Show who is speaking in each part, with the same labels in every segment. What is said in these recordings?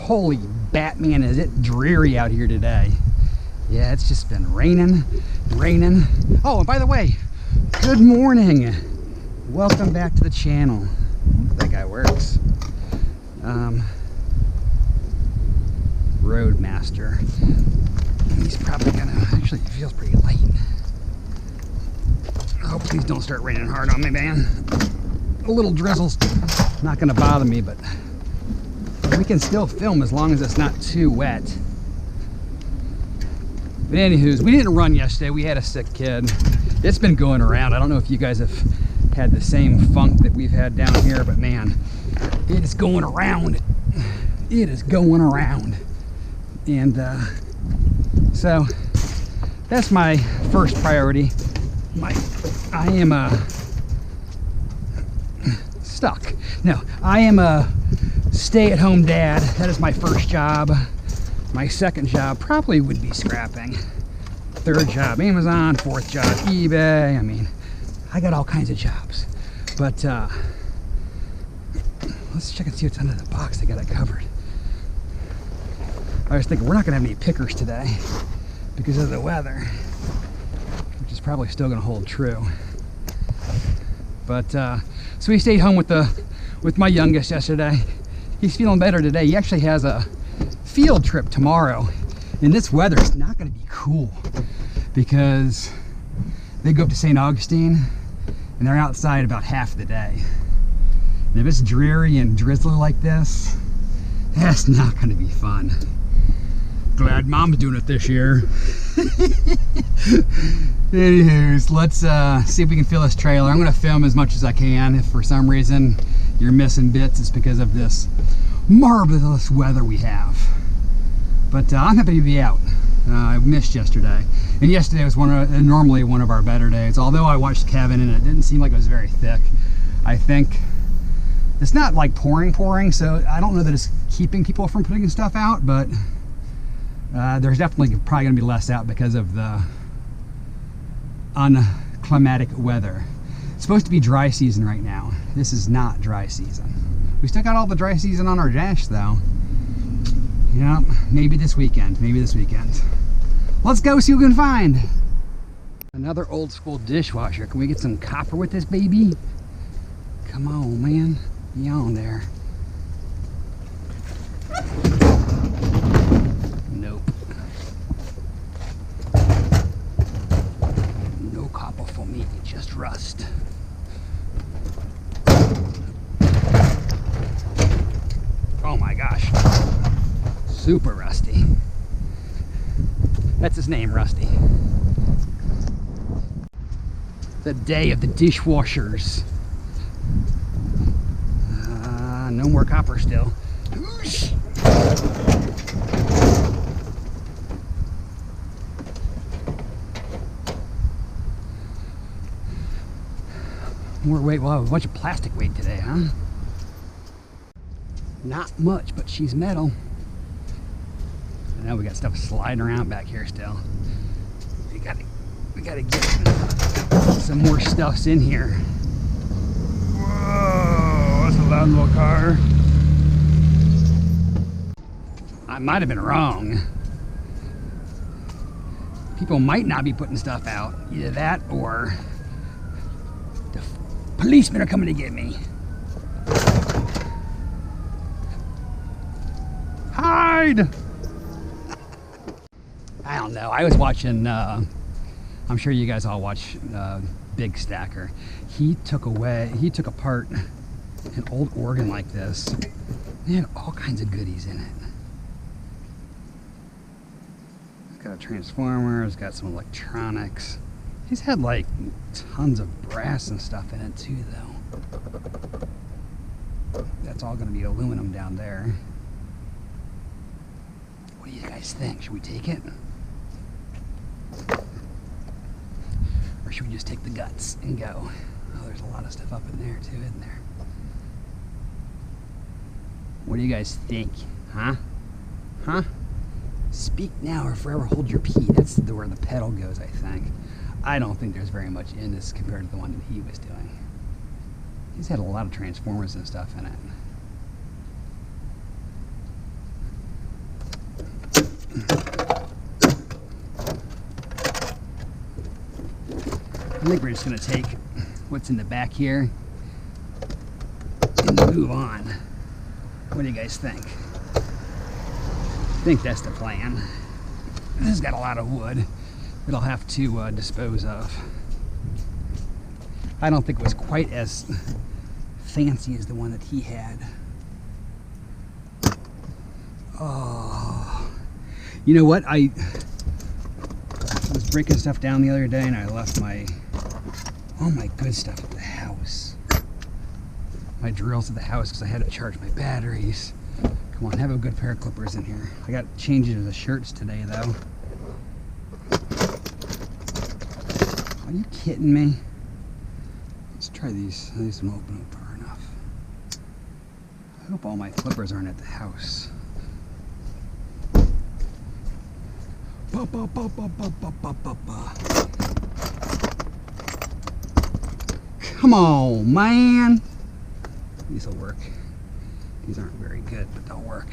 Speaker 1: Holy Batman, is it dreary out here today. Yeah, it's just been raining. Oh, and by the way, good morning. Welcome back to the channel. That guy works. Roadmaster. He's probably gonna, actually it feels pretty light. Oh, please don't start raining hard on me, man. A little drizzle's not gonna bother me, but we can still film as long as it's not too wet. But anywho's, we didn't run yesterday. We had a sick kid. It's been going around. I don't know if you guys have had the same funk that we've had down here, but man, it is going around. It is going around. And so that's my first priority. I am stuck. No, I am a stay-at-home dad. That is my first job. My second job probably would be scrapping. Third job, Amazon. Fourth job, eBay. I mean, I got all kinds of jobs. But let's check and see what's under the box. They got it covered. I was thinking we're not gonna have any pickers today because of the weather, which is probably still gonna hold true. But so we stayed home with my youngest yesterday. He's feeling better today. He actually has a field trip tomorrow, and this weather is not going to be cool because they go up to St. Augustine and they're outside about half the day. And if it's dreary and drizzly like this, that's not going to be fun. Glad Mom's doing it this year. Anyways, let's see if we can fill this trailer. I'm going to film as much as I can. If for some reason you're missing bits, it's because of this marvelous weather we have. But I'm happy to be out. I missed yesterday. And yesterday was normally one of our better days. Although I watched Kevin and it didn't seem like it was very thick. I think it's not like pouring, so I don't know that it's keeping people from putting stuff out, but there's definitely probably going to be less out because of the unclimatic weather. It's supposed to be dry season right now. This is not dry season. We still got all the dry season on our dash though. Yep, maybe this weekend, Let's go see what we can find. Another old school dishwasher. Can we get some copper with this baby? Come on, man. Be on there. Nope. No copper for me, just rust. Oh my gosh. Super rusty. That's his name, Rusty. The day of the dishwashers. No more copper still. More weight. We'll have a bunch of plastic weight today, huh? Not much, but she's metal. And now we got stuff sliding around back here still. We gotta get some more stuffs in here. Whoa, that's a loud little car. I might have been wrong. People might not be putting stuff out. Either that or the policemen are coming to get me. Hide! I don't know. I was watching, I'm sure you guys all watch Big Stacker. He took apart an old organ like this. It had all kinds of goodies in it. It's got a transformer, it's got some electronics. He's had like tons of brass and stuff in it too though. That's all gonna be aluminum down there. What do you guys think? Should we take it? Or should we just take the guts and go? Oh, there's a lot of stuff up in there too, isn't there? What do you guys think? Huh? Huh? Speak now or forever hold your pee. That's where the pedal goes, I think. I don't think there's very much in this compared to the one that he was doing. He's had a lot of transformers and stuff in it. think we're just gonna take what's in the back here and move on. What do you guys think? I think that's the plan. This has got a lot of wood that I'll have to dispose of. I don't think it was quite as fancy as the one that he had. Oh, you know what? I was breaking stuff down the other day and I left all my good stuff at the house. My drills at the house because I had to charge my batteries. Come on, have a good pair of clippers in here. I got changes of the shirts today though. Are you kidding me? Let's try these. These don't open up far enough. I hope all my clippers aren't at the house. Come on, man. These will work. These aren't very good, but they'll work.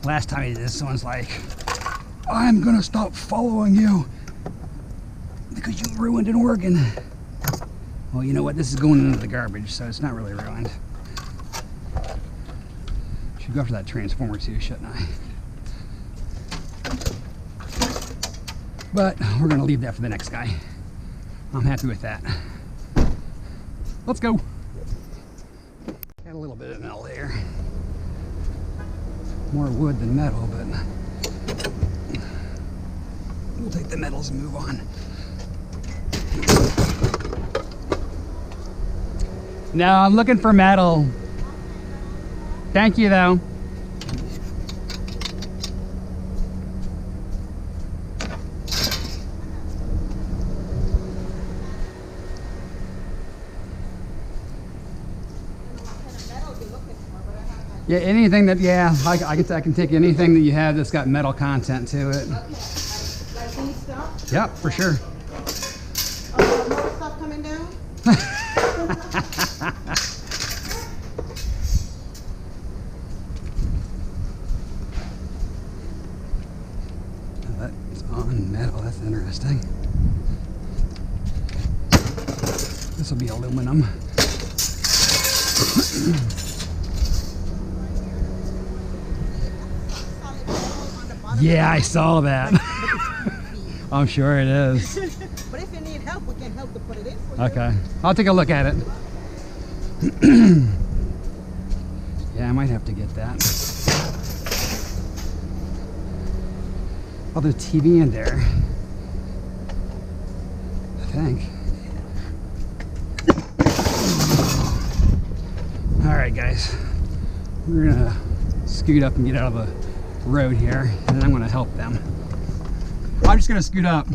Speaker 1: Last time he did this, someone's like, I'm gonna stop following you because you ruined an organ. Well, you know what? This is going into the garbage, so it's not really ruined. Should go after that transformer too, shouldn't I? But we're gonna leave that for the next guy. I'm happy with that. Let's go. Got a little bit of metal there. More wood than metal, but we'll take the metals and move on. No, I'm looking for metal. Thank you, though. Yeah, anything that, yeah, I can take anything that you have that's got metal content to it.
Speaker 2: Okay. Like these stuff?
Speaker 1: Yep, for sure.
Speaker 2: More stuff coming down?
Speaker 1: That's on metal, that's interesting. This will be aluminum. Yeah, I saw that. I'm sure it is.
Speaker 2: But if you need help, we can help to put it in for you.
Speaker 1: Okay, I'll take a look at it. Yeah, I might have to get that. Oh, there's TV in there. I think. All right, guys. We're gonna scoot up and get out of the road here, and then I'm going to help them. I'm just going to scoot up.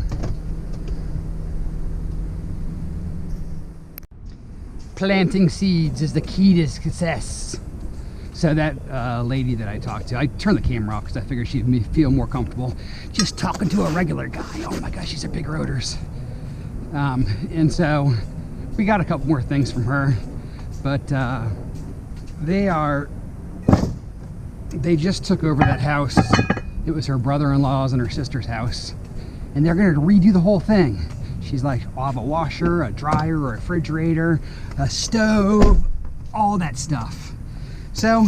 Speaker 1: Planting seeds is the key to success. So that lady that I talked to, I turned the camera off because I figured she'd feel more comfortable just talking to a regular guy. Oh my gosh, she's a big roaders. And so we got a couple more things from her, but they just took over that house. It was her brother-in-law's and her sister's house, and they're going to redo the whole thing. She's like, I'll have a washer, a dryer, a refrigerator, a stove, all that stuff. So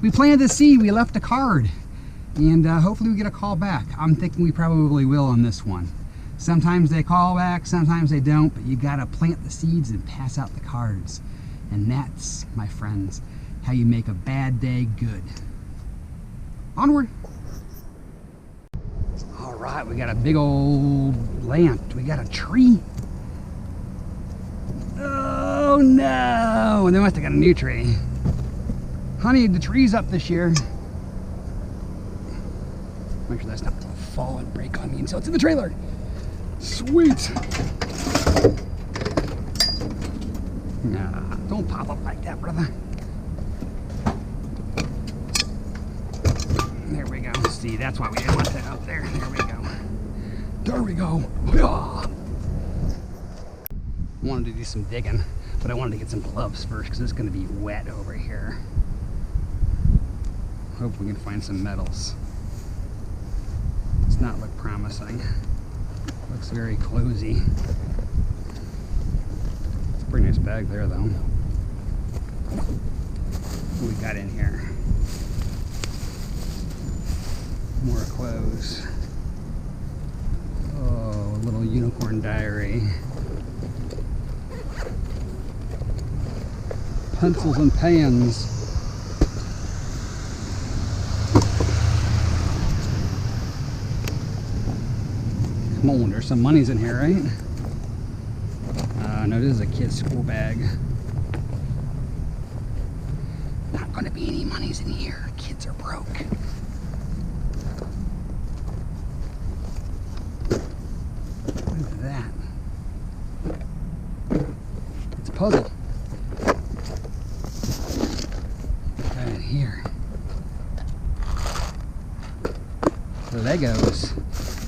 Speaker 1: we planted the seed, we left a card, and hopefully we get a call back. I'm thinking we probably will on this one. Sometimes they call back, sometimes they don't, but you got to plant the seeds and pass out the cards. And that's, my friends, how you make a bad day good. Onward. All right, we got a big old lamp. We got a tree. Oh, Oh no! They must have got a new tree. Honey, the tree's up this year. Make sure that's not gonna fall and break on me until it's in the trailer. Sweet! Nah, don't pop up like that, brother. There we go. See, that's why we didn't want that up there. There we go. There we go. Yeah. Wanted to do some digging, but I wanted to get some gloves first because it's going to be wet over here. Hope we can find some metals. Does not look promising. Looks very closey. It's a pretty nice bag there, though. What we got in here? More clothes. Oh, a little unicorn diary. Pencils and pans. Come on, there's some monies in here, right? No, this is a kid's school bag. Not gonna be any monies in here. Kids are broke. What is that? It's a puzzle. Right here. Legos.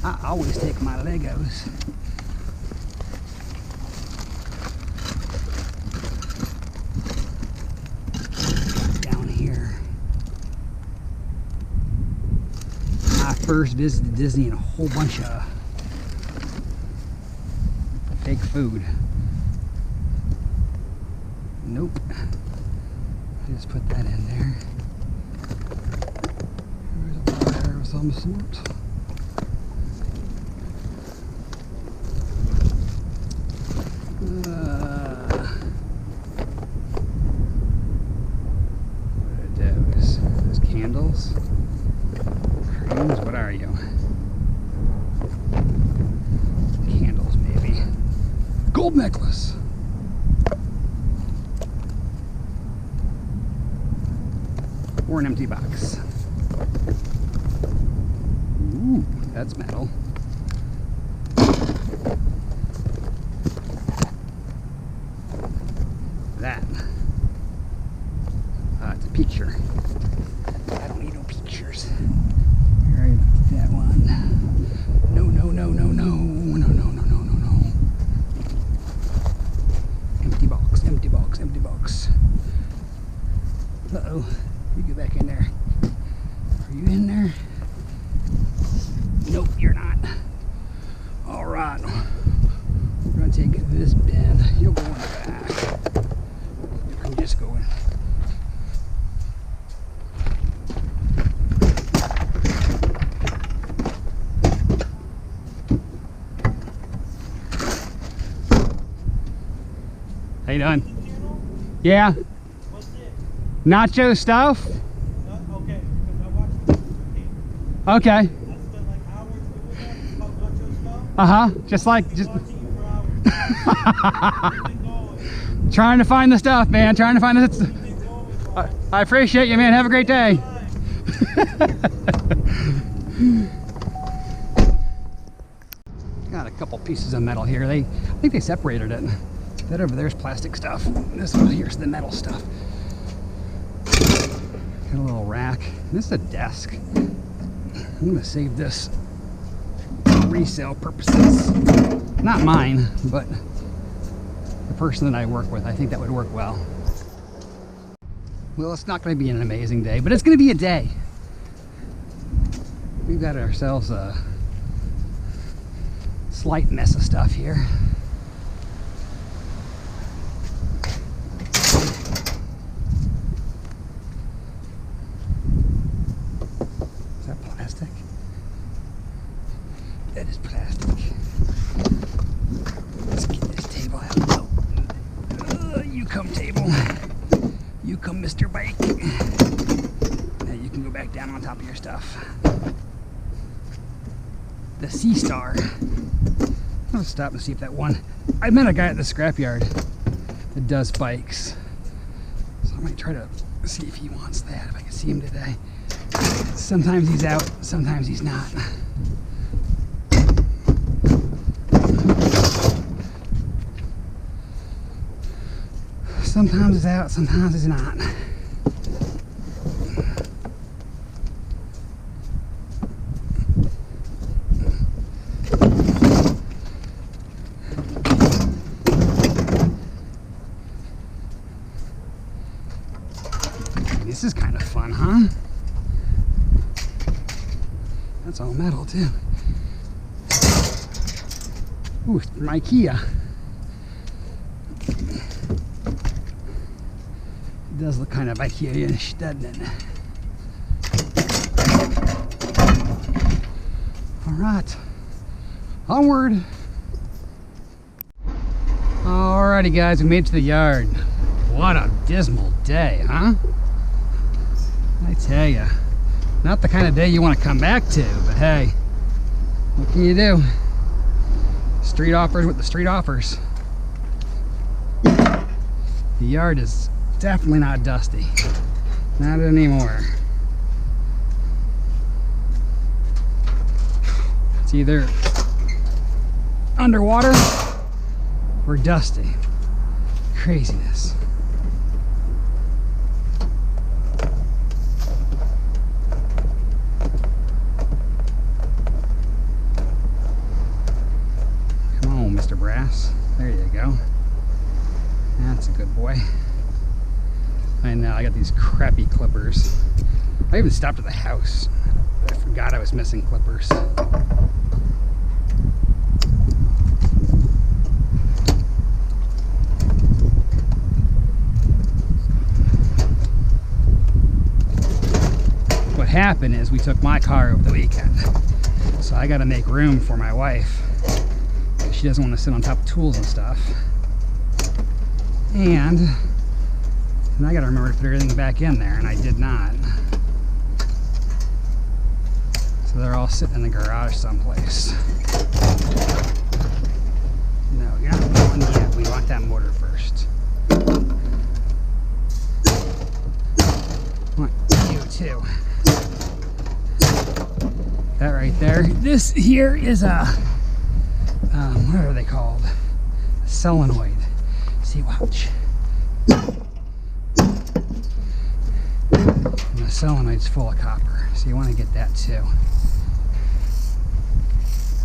Speaker 1: I always take my Legos. Down here. I first visited Disney and a whole bunch of fake food. Nope. Just put that in there. There's a wire of some sort. What are those? Those candles? Creams? What are you? Candles, maybe. Gold necklace! Or an empty box. Ooh, that's metal. That. It's a picture. I don't need no pictures. Alright, that one. No, no, no, no, no. No, no, no, no, no, no. Empty box, empty box, empty box. Uh-oh. You get back in there. Are you in there? Nope, you're not. Alright. We're going to take this bin. You'll go in the back. I'm just going. How you doing? Yeah.
Speaker 3: What's it?
Speaker 1: Nacho Stuff?
Speaker 3: Okay, because I watched the game.
Speaker 1: Okay.
Speaker 3: I spent like hours doing that. It's called Nacho Stuff.
Speaker 1: Uh-huh. Just like, just
Speaker 3: Watching you for hours. Keep it going.
Speaker 1: trying to find the stuff, man. Trying to find the
Speaker 3: Keep it going, bro.
Speaker 1: I appreciate you, man. Have a great day. Got a couple pieces of metal here. I think they separated it. That over there is plastic stuff. This one here's the metal stuff. Got a little rack. This is a desk. I'm gonna save this for resale purposes. Not mine, but the person that I work with. I think that would work well. Well, it's not gonna be an amazing day, but it's gonna be a day. We've got ourselves a slight mess of stuff here. That is plastic. Let's get this table out. Oh, you come, table. You come, Mr. Bike. Now you can go back down on top of your stuff. The Sea Star. I'll stop and see if that one. I met a guy at the scrapyard that does bikes. So I might try to see if he wants that, if I can see him today. Sometimes he's out, sometimes he's not. Sometimes he's out, sometimes he's not. This is kind of fun, huh? That's all metal too. Ooh, from IKEA. It does look kind of IKEA-ish, doesn't it? All right, onward. Alrighty guys, we made it to the yard. What a dismal day, huh? I tell ya, not the kind of day you want to come back to, but hey, what can you do? Street offers with the street offers. The yard is definitely not dusty. Not anymore. It's either underwater or dusty. Craziness. Mr. Brass. There you go. That's a good boy. I know, I got these crappy clippers. I even stopped at the house. I forgot I was missing clippers. What happened is we took my car over the weekend. So I got to make room for my wife. She doesn't want to sit on top of tools and stuff. And I got to remember to put everything back in there, and I did not. So they're all sitting in the garage someplace. No, you're not going yet. We want that motor first. I want you too. That right there. This here is a what are they called? A solenoid. See, watch. And the solenoid's full of copper, so you want to get that too.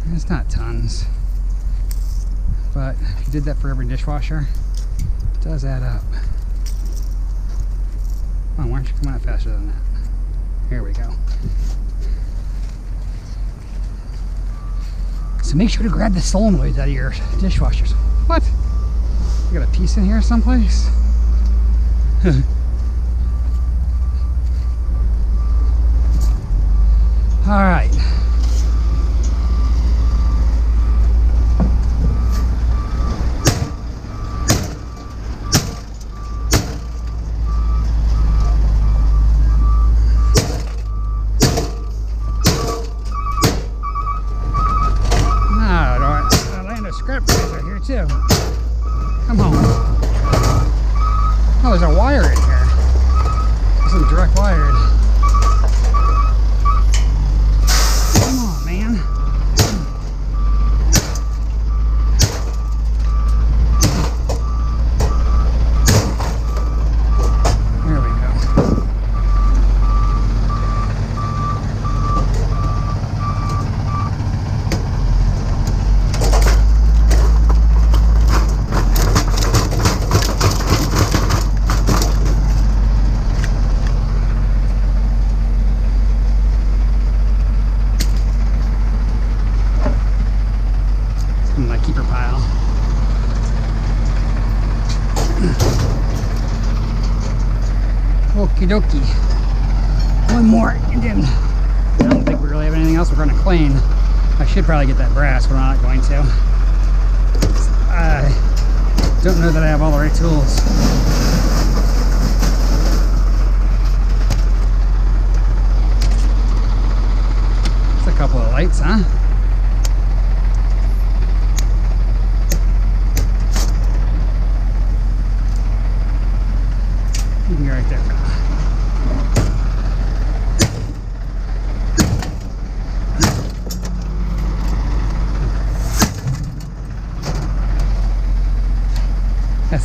Speaker 1: And it's not tons, but if you did that for every dishwasher, it does add up. Come on, why aren't you coming out faster than that? Here we go. So make sure to grab the solenoids out of your dishwashers. What? You got a piece in here someplace? All right. Too. Come on. Oh, there's a wire in here. This is direct wired. Come on, man. There we go. Okie dokie. One more, and then I don't think we really have anything else we're going to clean. I should probably get that brass, but I'm not going to. I don't know that I have all the right tools. Just a couple of lights, huh?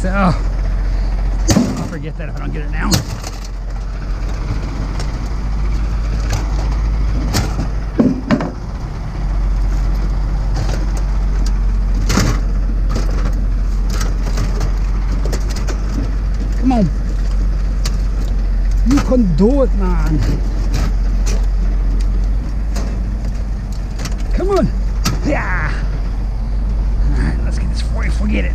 Speaker 1: so I'll forget that if I don't get it now. Come on. You can do it, man. Come on. Yeah. Alright, let's get this before we forget it.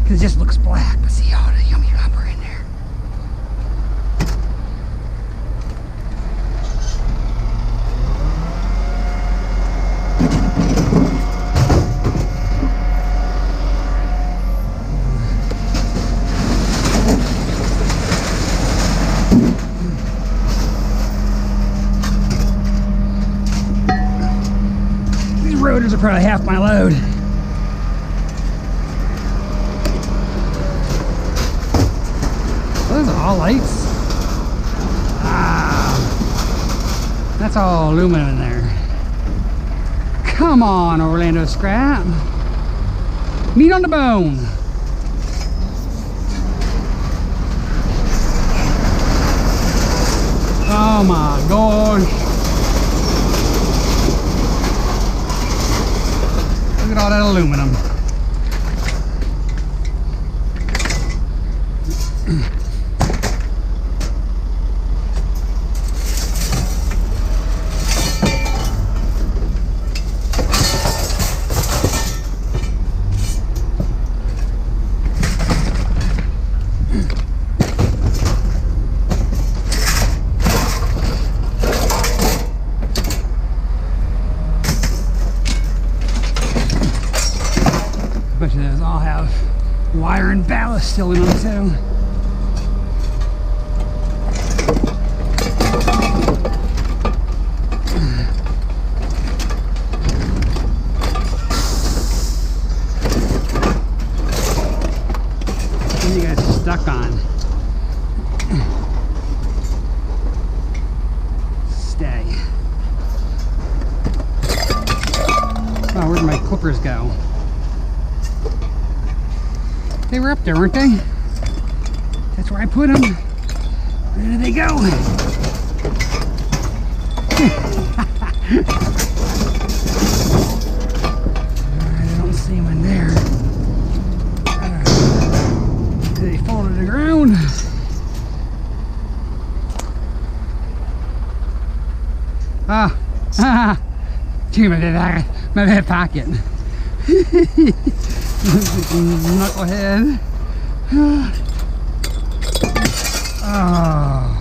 Speaker 1: Because it just looks black. But see all the yummy rubber in there. Rotors are probably half my load. Those are all lights. Ah, that's all aluminum in there. Come on, Orlando Scrap. Meat on the bone. Oh my gosh. Look at all that aluminum. Bet you those all have wire and ballast still in them too. What are you guys stuck on? Stay. Oh, where'd my clippers go? They were up there, weren't they? That's where I put them. Where did they go? I don't see them in there. Did they fall to the ground? Ah, gee, my back pocket. Knucklehead. Oh.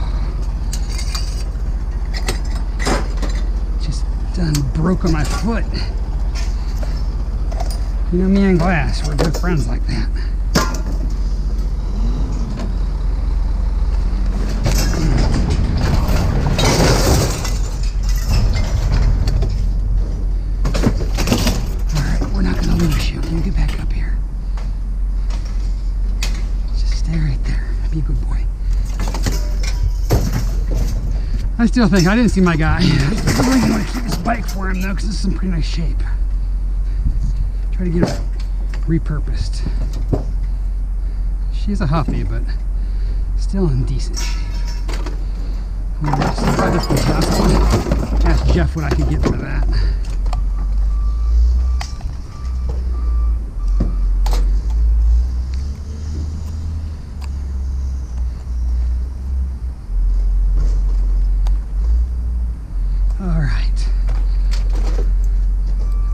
Speaker 1: Just done broke on my foot. You know me and Glass, we're good friends like that. Alright, we're not gonna lose you. You get back up here. Just stay right there. Be a good boy. I still think I didn't see my guy. I really want to keep this bike for him though, because this is in pretty nice shape. Try to get it repurposed. She's a huffy, but still in decent shape. I'm gonna try this with Jeff. Ask Jeff what I could get for that. Alright.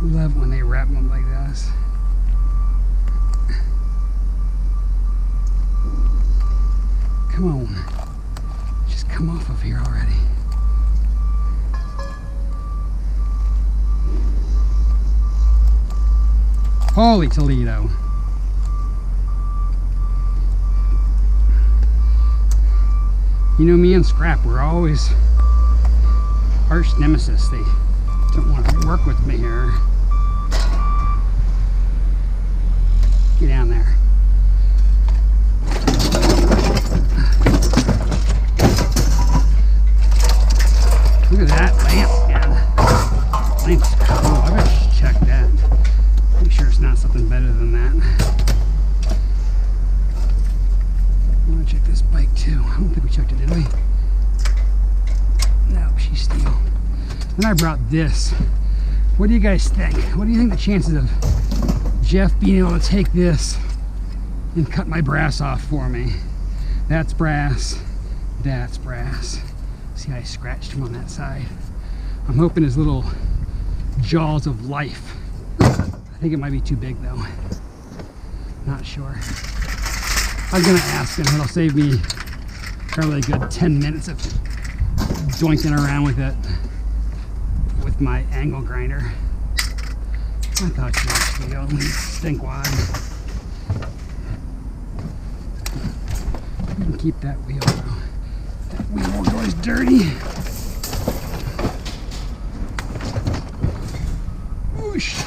Speaker 1: Love when they wrap them like this. Come on. Just come off of here already. Holy Toledo. You know me and Scrap, we're always arch nemesis. They don't want to work with me here. Get down there. Look at that lamp, man. Lamp's cool. I better check that. Make sure it's not something better than that. bike too. I don't think we checked it, did we? No, she's steel. Then I brought this. What do you guys think? What do you think the chances of Jeff being able to take this and cut my brass off for me? That's brass. That's brass. See how I scratched him on that side? I'm hoping his little jaws of life. I think it might be too big though. Not sure. I was gonna ask him, it'll save me probably a good 10 minutes of doinking around with it with my angle grinder. I thought she was the only stink wad. You can keep that wheel though. That wheel won't go as dirty. Whoosh.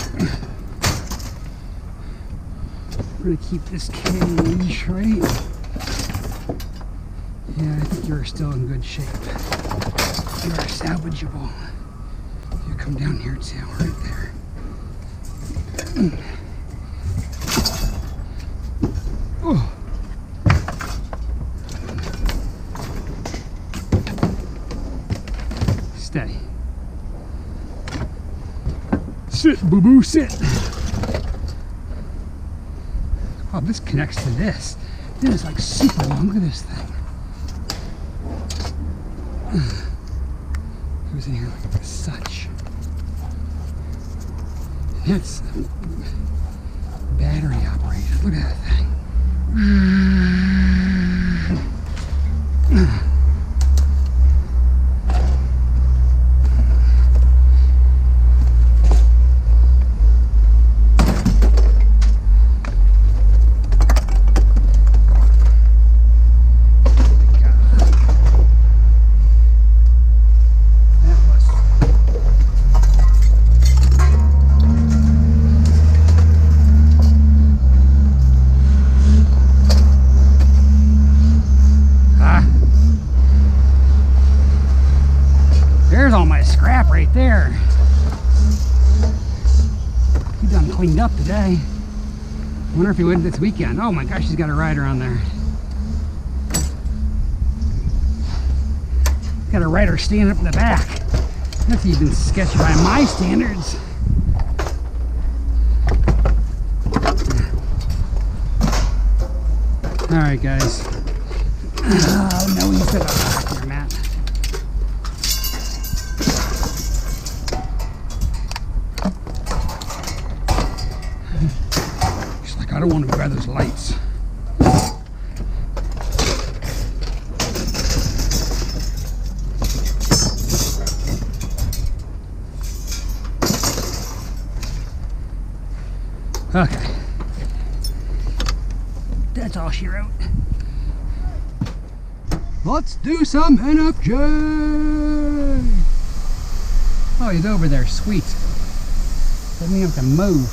Speaker 1: We're gonna keep this cage, right? Yeah, I think you're still in good shape. You are salvageable. You come down here too, right there. Oh. Stay. Sit, boo-boo, sit. Oh, this connects to this. This is like super long. Look at this thing. It was in here like such. It's battery operated. Look at that thing. There's all my scrap right there. He done cleaned up today. Wonder if he would this weekend. Oh my gosh, he's got a rider on there. Got a rider standing up in the back. That's even sketchy by my standards. All right, guys. Oh no, you said back here, Matt. She's like, I don't want to grab those lights. Okay. That's all she wrote. Let's do some NFJ! Oh, he's over there. Sweet. Doesn't even have to move.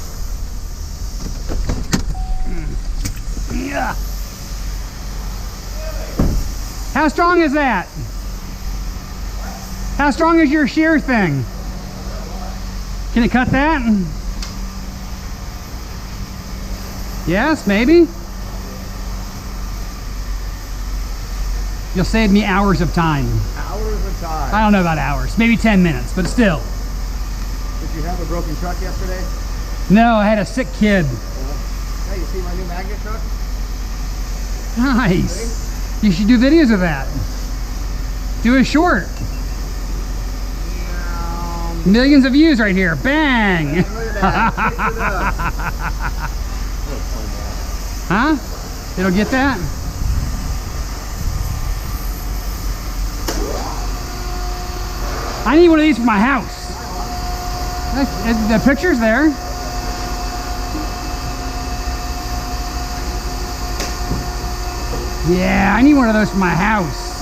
Speaker 1: Yeah. How strong is that? How strong is your shear thing? Can it cut that? Yes, maybe. You'll save me hours of time.
Speaker 3: Hours of time.
Speaker 1: I don't know about hours. Maybe 10 minutes, but still.
Speaker 3: Did you have a broken truck yesterday?
Speaker 1: No, I had a sick kid.
Speaker 3: Hey, you see my new magnet truck?
Speaker 1: Nice. You should do videos of that. Do a short. Millions of views right here. Bang.
Speaker 3: Look at that.
Speaker 1: Huh? It'll get that? I need one of these for my house. The picture's there. Yeah, I need one of those for my house.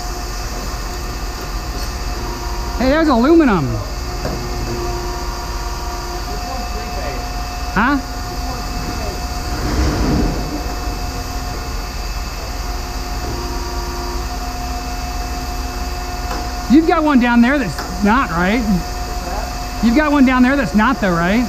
Speaker 1: Hey, there's aluminum. Huh? You've got one down there that's not, right? You've got one down there that's not though, right?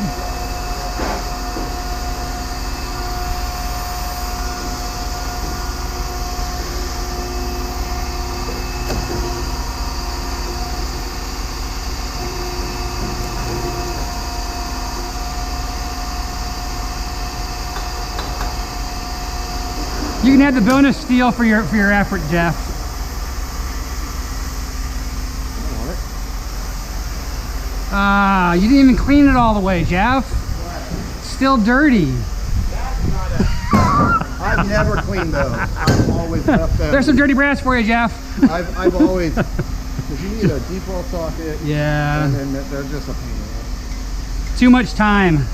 Speaker 1: You can have the bonus steel for your effort, Jeff.
Speaker 4: I want it.
Speaker 1: Ah, you didn't even clean it all the way, Jeff. Still dirty.
Speaker 4: That's not a... I've never cleaned those. I've always left them.
Speaker 1: There's some dirty brass for you, Jeff.
Speaker 4: I've always, because you need a deep well socket.
Speaker 1: Yeah.
Speaker 4: And then they're just a pain in the ass.
Speaker 1: Too much time.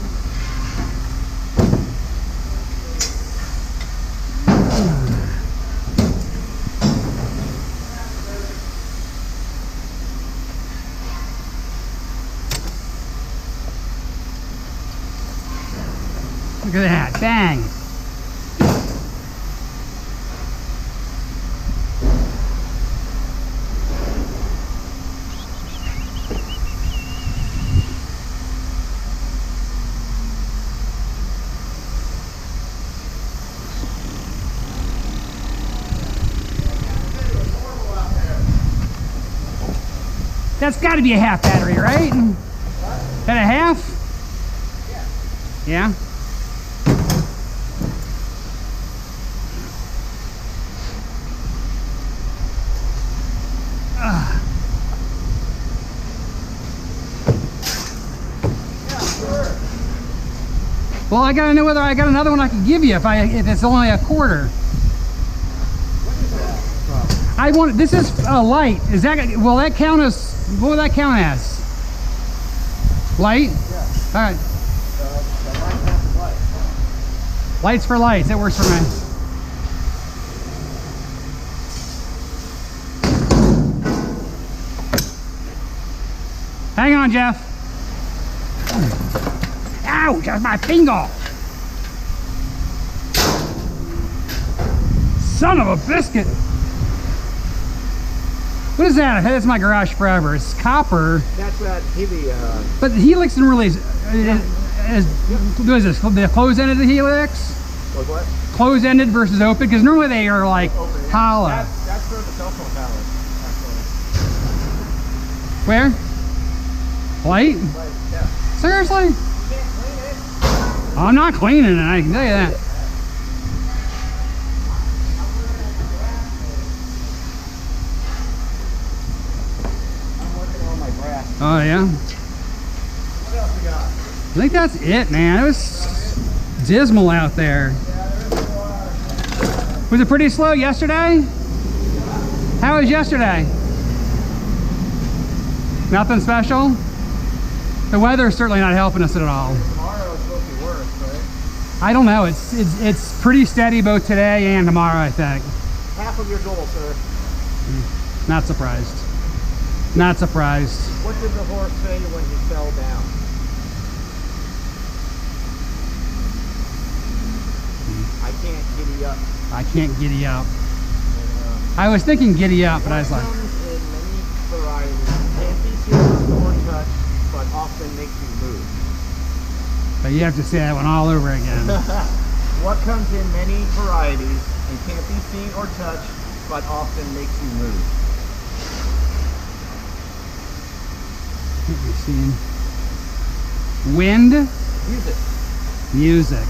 Speaker 1: Look at that, bang. That's got to be a half battery, right? What? That a half? Yeah. Yeah? Well, I gotta know whether I got another one I can give you if it's only a quarter. I want, this is a light. Is that, will that count as, what will that count as? Light?
Speaker 4: Yeah.
Speaker 1: All right.
Speaker 4: The light has light.
Speaker 1: Lights for lights, that works for me. Hang on, Jeff. Ouch, that's my finger. Son of a biscuit. What is that? I've had this in my garage forever. It's copper.
Speaker 4: That's that heavy,
Speaker 1: But the helix and release, what is this? The closed-ended helix?
Speaker 4: like what?
Speaker 1: Closed-ended versus open? Because normally they are like
Speaker 4: Open, yeah.
Speaker 1: hollow.
Speaker 4: That's for the cell phone tower, actually.
Speaker 1: Where? Light?
Speaker 4: Like, yeah.
Speaker 1: Seriously?
Speaker 4: You can't clean it.
Speaker 1: I'm not cleaning it, I can tell you that.
Speaker 4: I'm working on my brass.
Speaker 1: Oh yeah?
Speaker 4: What else we got?
Speaker 1: I think that's it, man. It was dismal out there. Was it pretty slow yesterday? How was yesterday? Nothing special? The weather's certainly not helping us at all.
Speaker 4: Tomorrow is supposed to be worse, right?
Speaker 1: I don't know. It's pretty steady both today and tomorrow, I think.
Speaker 4: Half of your goal, sir.
Speaker 1: Not surprised. Not surprised.
Speaker 4: What did the horse say when he fell down? I can't giddy up.
Speaker 1: I can't giddy up.
Speaker 4: And,
Speaker 1: I was thinking giddy up, but I was like,
Speaker 4: comes in many varieties. Can't be seen or touched, but often makes you move.
Speaker 1: but you have to say that one all over again.
Speaker 4: What comes in many varieties and can't be seen or touched, but often makes you move?
Speaker 1: What have we seen? Wind,
Speaker 4: Music.
Speaker 1: music.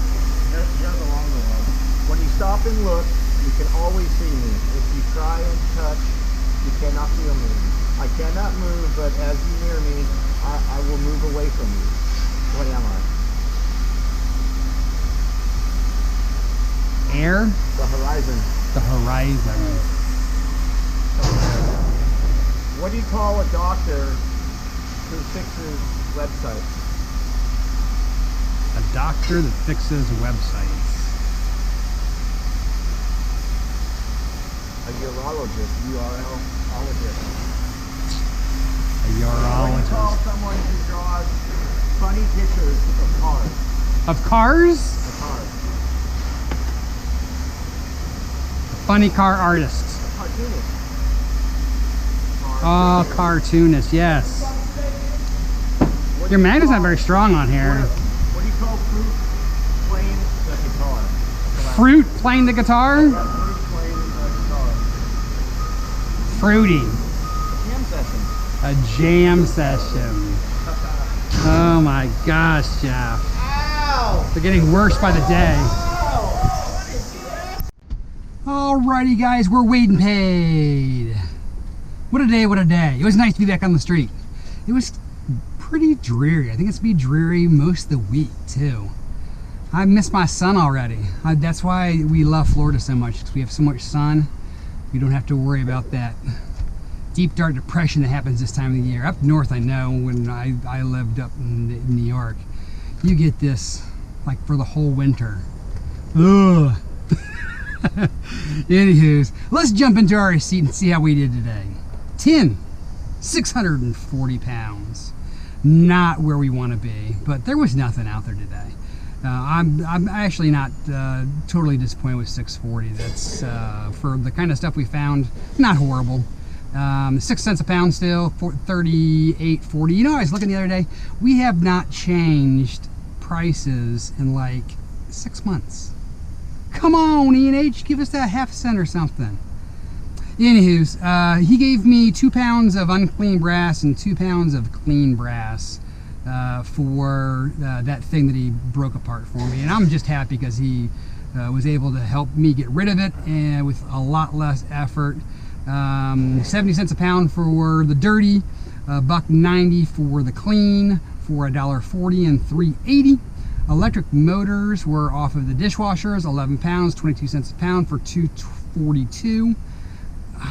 Speaker 4: Here's a longer one. When you stop and look, you can always see me. If you try and touch, you cannot feel me. I cannot move, but as you near me, I will move away from you. What am I?
Speaker 1: Air,
Speaker 4: The horizon.
Speaker 1: the horizon.
Speaker 4: What do you call a doctor who fixes websites?
Speaker 1: A doctor that fixes websites.
Speaker 4: A urologist. URL-ologist.
Speaker 1: A
Speaker 4: What do you
Speaker 1: urologist.
Speaker 4: call someone who draws funny pictures of cars?
Speaker 1: Of cars?
Speaker 4: Of cars.
Speaker 1: Funny car artist.
Speaker 4: Cartoonist.
Speaker 1: Oh, cartoonist, yes.
Speaker 4: What do
Speaker 1: Your
Speaker 4: you
Speaker 1: magnet's not
Speaker 4: call-
Speaker 1: very strong on here.
Speaker 4: What do you call fruit playing the guitar?
Speaker 1: Fruit playing the guitar?
Speaker 4: Fruit playing the guitar.
Speaker 1: Fruity.
Speaker 4: Jam session.
Speaker 1: A jam session. Oh my gosh, Jeff.
Speaker 4: Ow!
Speaker 1: They're getting worse by the day. Alrighty guys, we're weighed and paid. What a day, what a day. It was nice to be back on the street. It was pretty dreary. I think it's gonna be dreary most of the week too. I miss my sun already. That's why we love Florida so much, because we have so much sun. We don't have to worry about that deep dark depression that happens this time of the year. Up north, I know, when I lived up in New York, you get this like for the whole winter. Ugh. Anywho's, let's jump into our receipt and see how we did today. 640 pounds. Not where we want to be, but there was nothing out there today. I'm actually not totally disappointed with 640. That's for the kind of stuff we found, not horrible. 6 cents a pound still, 38.40. You know, I was looking the other day, we have not changed prices in like 6 months. Come on, E&H, give us that half cent or something. Anywho's, he gave me 2 pounds of unclean brass and 2 pounds of clean brass for that thing that he broke apart for me. And I'm just happy because he was able to help me get rid of it and with a lot less effort. 70 cents a pound for the dirty, $1.90 for the clean, for $1.40 and $3.80. Electric motors were off of the dishwashers, 11 pounds, 22 cents a pound for $2.42.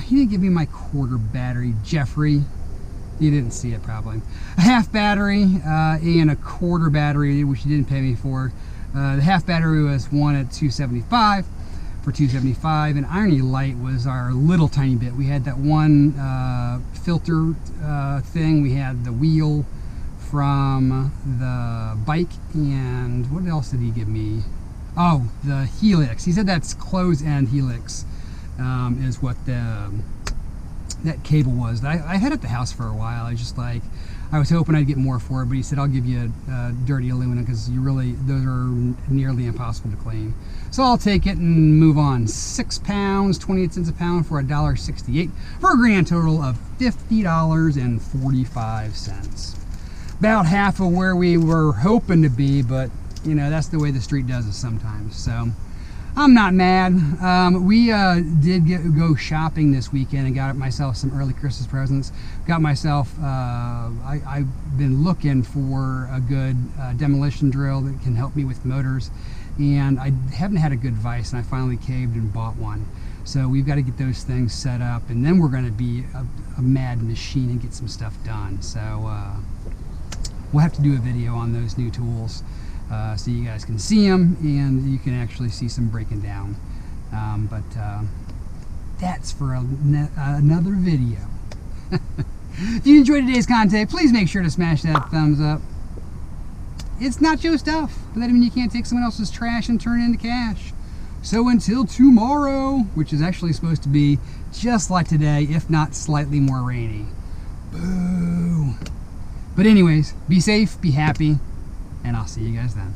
Speaker 1: He didn't give me my quarter battery, Jeffrey. You didn't see it probably. A half battery and a quarter battery, which he didn't pay me for. The half battery was one at $2.75 for $2.75. And Irony Light was our little tiny bit. We had that one filter thing. We had the wheel from the bike, and what else did he give me? Oh, the helix. He said that's closed-end helix is what that cable was. I had at the house for a while. I was hoping I'd get more for it, but he said I'll give you a dirty aluminum because those are nearly impossible to clean. So I'll take it and move on. 6 pounds, 28 cents a pound for $1.68 for a grand total of $50.45. About half of where we were hoping to be, but you know, that's the way the street does it sometimes. So I'm not mad. We did go shopping this weekend and got myself some early Christmas presents. Got myself, I've been looking for a good demolition drill that can help me with motors, and I haven't had a good vise, and I finally caved and bought one. So we've got to get those things set up, and then we're going to be a mad machine and get some stuff done. So we'll have to do a video on those new tools so you guys can see them and you can actually see some breaking down. But that's for another video. If you enjoyed today's content, please make sure to smash that thumbs up. It's Nacho Stuff, but that means you can't take someone else's trash and turn it into cash. So until tomorrow, which is actually supposed to be just like today, if not slightly more rainy. Boo! But anyways, be safe, be happy, and I'll see you guys then.